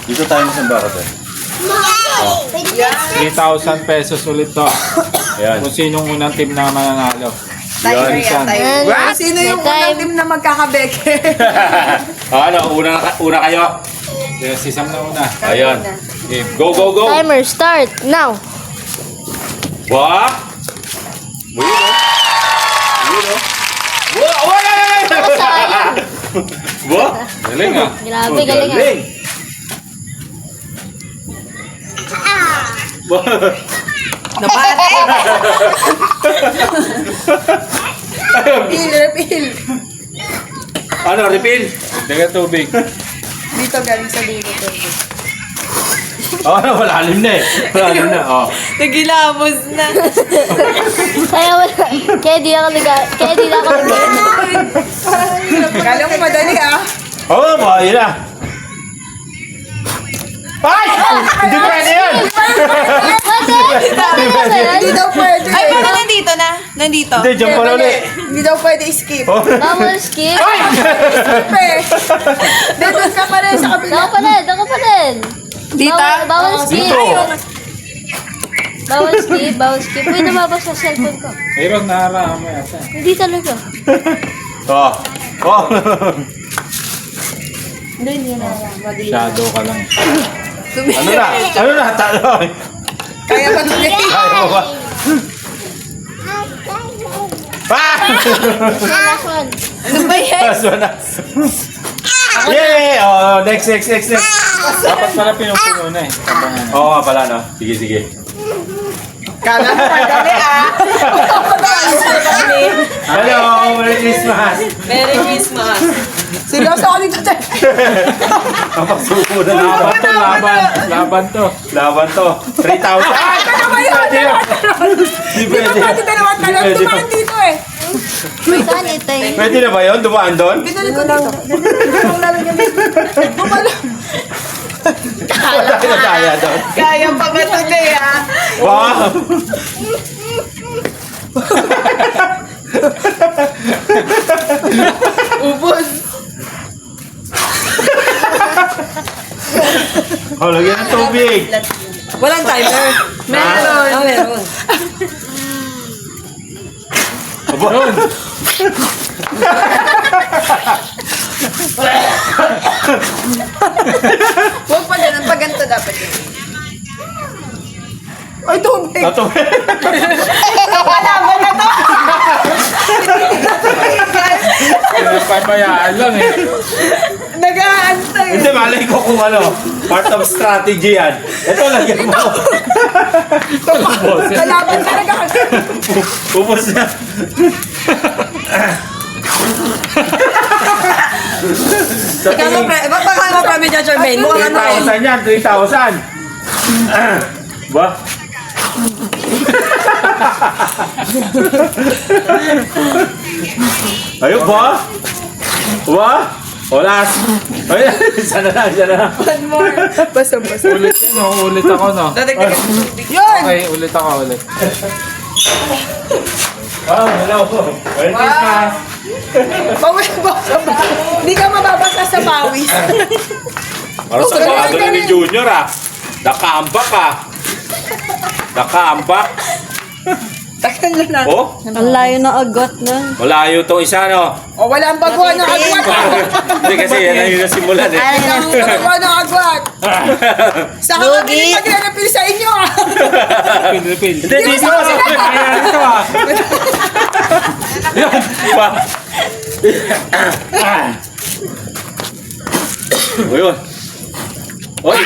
Dito tayo masamba ka tayo. 3,000 pesos ulit to. Ayan. Kung sinong unang team na mananalo. Timer Yan. yan, timer. What? Sino yung unang team na magkakabeke? Ano, una kayo? Kaya si Sam na una. Ayan. Game. Go, go, go! Timer start now. Wah! Ayun o. Ayun o. Wah! Sayang. Wah! Galing ah. Grabe, galing ah. Napate! Refill. Ano, refill? Daga tubig. Dito galing sa dulo. Oh, ano, malalim na eh. Malalim na, oh. Nagilamos na. Kaya wala. Kaya di ako Kala ko madali ah. Oh, bahay na. Ay! Hindi pwede yun! Hindi daw pwede. Ay, baka nandito na. Nandito. Hindi, jump pa ulit. Hindi daw pwede skip. Oh. Bawal skip. Dito ka pa rin sa kabila. Ako pa rin. Dito? Bawal skip. Dito. Bawal skip. Uy, nababas sa cellphone ko. Mayroon naharaan mo yata. Hindi talaga. Oh. Oh. Hindi na. Shadow ka lang. Ano na? Ano na? Talo. Kaya ba ito? Kaya mo ba? Ah! Last one. Ano ba yan? Last one na. Yay! Oh, next. Dapat pala pinupuno na eh. Oo nga pala, no? Sige. Kala ko madali ah. Hello! Merry Christmas! Merry Christmas. Seryoso ako dito. Kapagsuko na Laban to, laban to. Laban to. 3,000. Ay! Ano ba yun? Hindi Di ba pwede. pwede dalawang talon? Hindi pwede. Tumahan dito eh. May ganit eh. Pwede na ba yun? Dumaan doon? Binalik ko dito. Ang lalagyan dito. Bumalo. Patay na tayo doon. Kaya pa ba today ah? Wow! Ubus. Oh, lagyan ng tubig. Walang timer. Meron. Ah, meron. Abon! Huwag pa ganun. Pag ganito dapat yun. Ay, tubig. Ito. Kalaban na to. Pabayaan lang eh. Nag-aantay. Hindi, malay ko kung ano. Part of strategy yan. Ito, lagyan mo. Kalaban talaga. Upos na. Sa Ikaw mo, tingin, ba't baka mo prami dyan, Jermaine? Mukhang ano eh. 3,000 yan, 3,000. Ba? Ayun ba? Ba? Olas. Ay, isa na lang. One more. Basta. Ulit yan oh, ulit ako no. Dadagdagan ng tubig. Yun! Okay, ulit ako ulit. Oh, hello. Merry Christmas. Bawal ba sa Hindi ka mababasa sa pawis. Para sa bado na ni Junior ah. Nakaambak ah. Nakaambak. Takan na lang. Oh, Ang layo na agot na. malayo tong isa no. O, wala ang baguhan ng agwat. Hindi kasi yan ang yung nasimulan eh. Wala ang baguhan ng agwat. Sa kami magre-refill sa inyo ah. Refill. Hindi, dito. Ayan ito ah. Yan. Pa. O yun. Oy.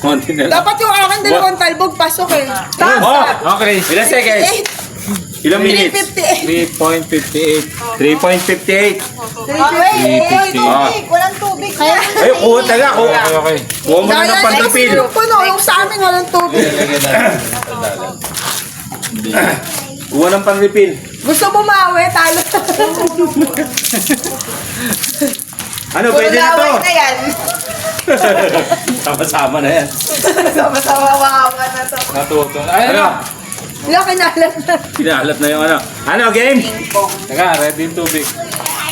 Konti na lang. Dapat yung akin dalawang talbog pasok eh. Oh, Okay. ilan seconds? Ilang minutes? 358. 3.58. 358. Ah. Walang tubig. Ay, kuha talaga. Okay. Kuha mo na ng pandipil. Puno, yung sa amin walang tubig. Kuha ng pandipil. Gusto mo maawi, talo. Ano, pwede na to? na yan. Sama-sama na yan. Sama-sama makawa na to. Natuto. Ay, Ano? ano? Wala kinalat na. Kinahalat na yung ano. Ano, game? Teka, ready yung tubig.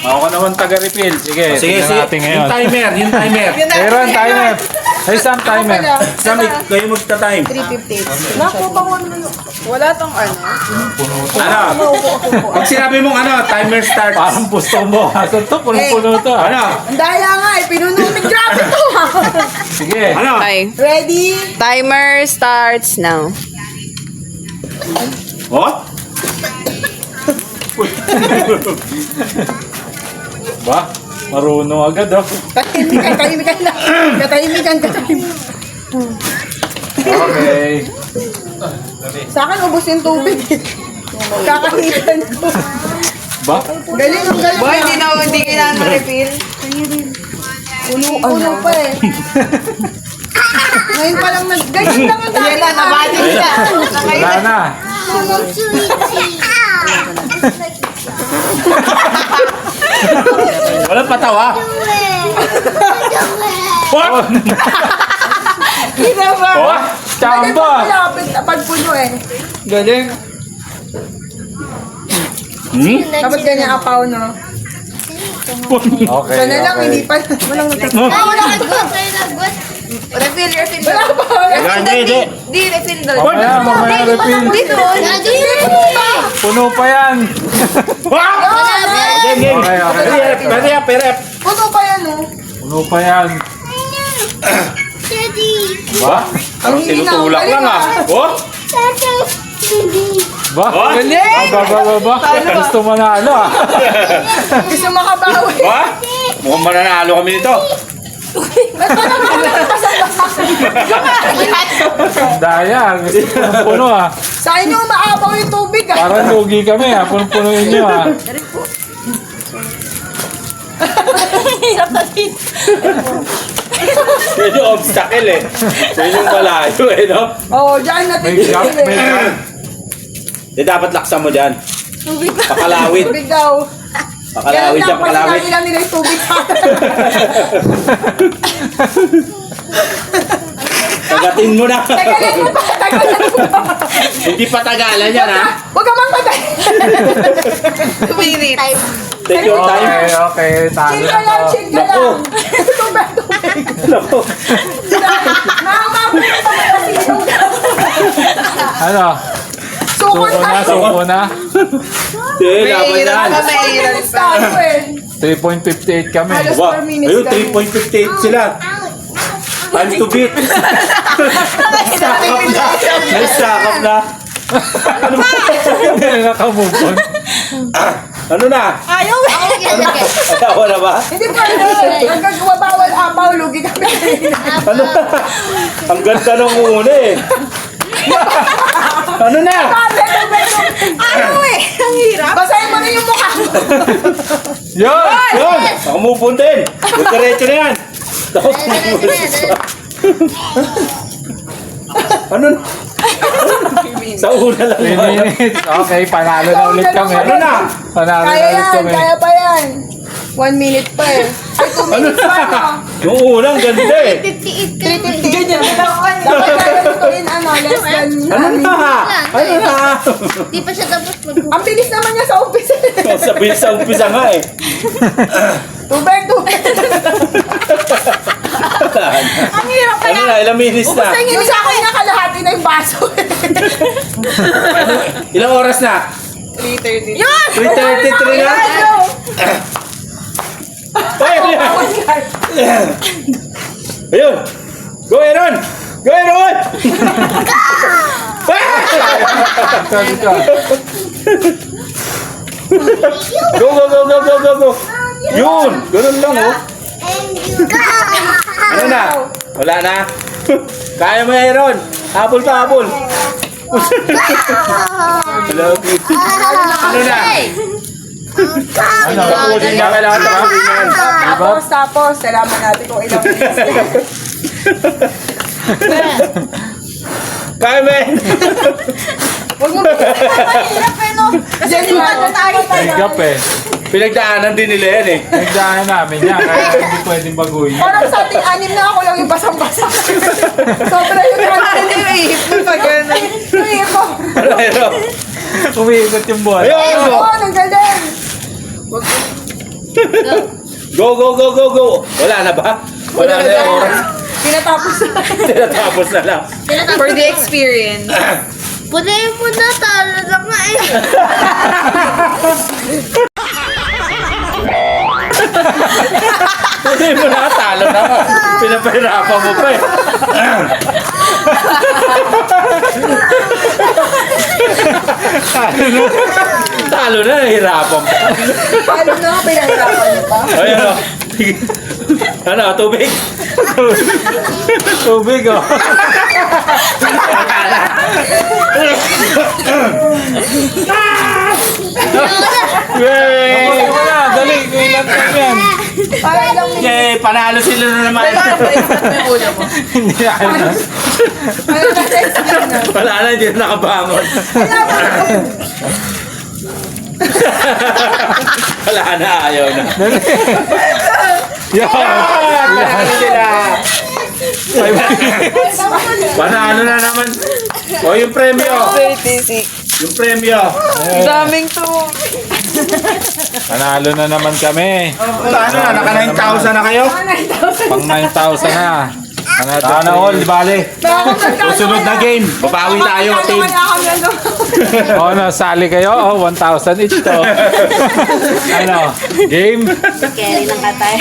Ako naman taga-refill. Sige, Sige, tingnan sige. natin ngayon. Yung timer, yung timer. Meron, timer. Ay, Sam, timer. Sam, kayo magta-time. 3:58. Naku, bangon mo yun. Wala tong ano. Ano? Pag sinabi mong ano, timer starts. Parang gusto mo. Asan to? Punong-puno to. Ano? Ang daya nga eh, pinunumig. Grabe to ha. Sige. Ano? Okay. Ready? Timer starts now. Oh? Ba? Marunong agad, oh. Katahimikan na. Katahimikan. Okay. Sa akin, ubos yung tubig. Kakahitan ko. Ba? Galing, ang galing. Boy, hindi kailangan ma-refill. Puno pa eh. Ngayon pa lang ganyan lang ang dami. Yan na, nabati siya. Wala na. Walang patawa. What? Kinaba. Oh? Chamba. Malapit na pagpuno eh. Galing. Hmm? Dapat ganyan apaw, no? Okay, Sana lang, okay. hindi pa. Walang natin. Refill, refill. Wala pa. Hindi. Di, refill doon. Mamaya refill. Dito. Puno pa yan. Game, game. Okay, okay. Perep. Puno pa yan, no? Puno pa yan. Ba? Parang tinutulak lang ah. Oh? Ba? Oh? Ba? Gusto manalo, ah. Gusto makabawi. Ba? Mukhang mananalo kami nito. Daya. Gusto ng puno, ah. Sa inyo, maabaw yung tubig, ah. Parang lugi kami, ah. Puno-punuin nyo, ah. Yan yung obstacle eh. Yan yung malayo eh, no? Oo, dyan natin. May gap, may gap. Di dapat laksan mo dyan. Pakalawit. Tubig daw. Pakalawit dyan, pakalawit. Kasi lang nila yung tubig sa akin. Tagatin mo na. Tagalan mo pa, tagalan mo pa. Hindi pa tagalan yan ha. Huwag ka mang patay. 2 minutes. Take your time. Okay, okay. Talo Chill na ka lang, to. chill ka lang. Tubig. Naku. Nakakapit pa ba kasi yung Ano? sukon Suko na, tayo. suko na. Sige, laban yan. Minutes tayo eh. 3.58 kami. Halos Ba? 4 minutes Ayun, kami. 3.58 sila. Time to beat. Sakap na. May sakap na. Hindi na nakamove on. Ano na? Ayaw eh. Ayaw na ba? Hindi pa rin. Hanggang bawal apaw, lugi kami. Ano na? Ang ganda ng una eh. Ano na? Ano eh? Ang hirap. Basahin mo na yung mukha mo. Yun! Yun! Nakamove on din. Diretso na yan. Ano na? Sa una lang. 3 minutes. Okay, panalo na ulit kami. Ano na? Panalo na Kaya ulit yan, kami. kaya pa yan. 1 minute pa eh. Ay, 2 minutes pa no? Yung unang ganda eh. 3:50 ganyan. Dapat kaya ito in ano, less than Ano na? Ano na? Di pa siya tapos mag- Ang bilis naman niya sa office. Sabi sa umpisa nga eh. Tubig. Ang hirap Ano na? Ilang minutes na? Yung sa akin nakalahati na yung baso. Ilang oras na? 3:30. Yun! 3:33 na? Ay, ayun! Go, Aaron! Go, Aaron! Sabi ka. Go, go, go, go, go, go, go! Yun! Ganun lang, oh. Ano na? Wala na? Kaya mo, Aaron! Habol pa, habol! Love you. Ano na? Ano? Tapusin niya kailangan tapusin yan. Tapos, salamat natin kung ilang minutes. Kaya mo, Huwag mo mahirap eh, no? Kasi di ba tayo May gap eh. pinagdaanan din nila yan eh. Nagdaan namin yan. Kaya hindi pwedeng baguhin. Parang sa ating anim na ako lang yung basang-basa. Sobra yung Ito. Ano, Aaron? Umiikot yung bola. Ayun! Oo, ang galing. Go, go, go, go, go. Wala na ba? Wala na yung oras. Tinatapos na. Tinatapos na lang. For the experience. Punayin mo na, talo na nga eh. Hindi mo na, talo na nga. Pinapahirapan mo pa eh. Talo na, nahihirapan pa. Paano na nga pinahirapan niyo pa? Ay, ano? Ano, tubig? Tubig, oh. Yay! Ako na, dali. Ilan time yan? Para ilang Yay! Panalo sila na naman. Hindi na kaya na. Para na next game na. Wala na, hindi na nakabangon. Wala na, ayaw na. Yan. Panalo sila. Panalo na naman. O, yung premyo. 36. Yung premyo. Daming to. Panalo na naman kami. Paano na? Naka 9,000 na kayo? Pang 9,000 na. Sana all, di bale. Susunod na game. Babawi tayo, team. Oh, no, sali kayo. Oh, 1,000 each to. Ano? Game? Carry ng katay.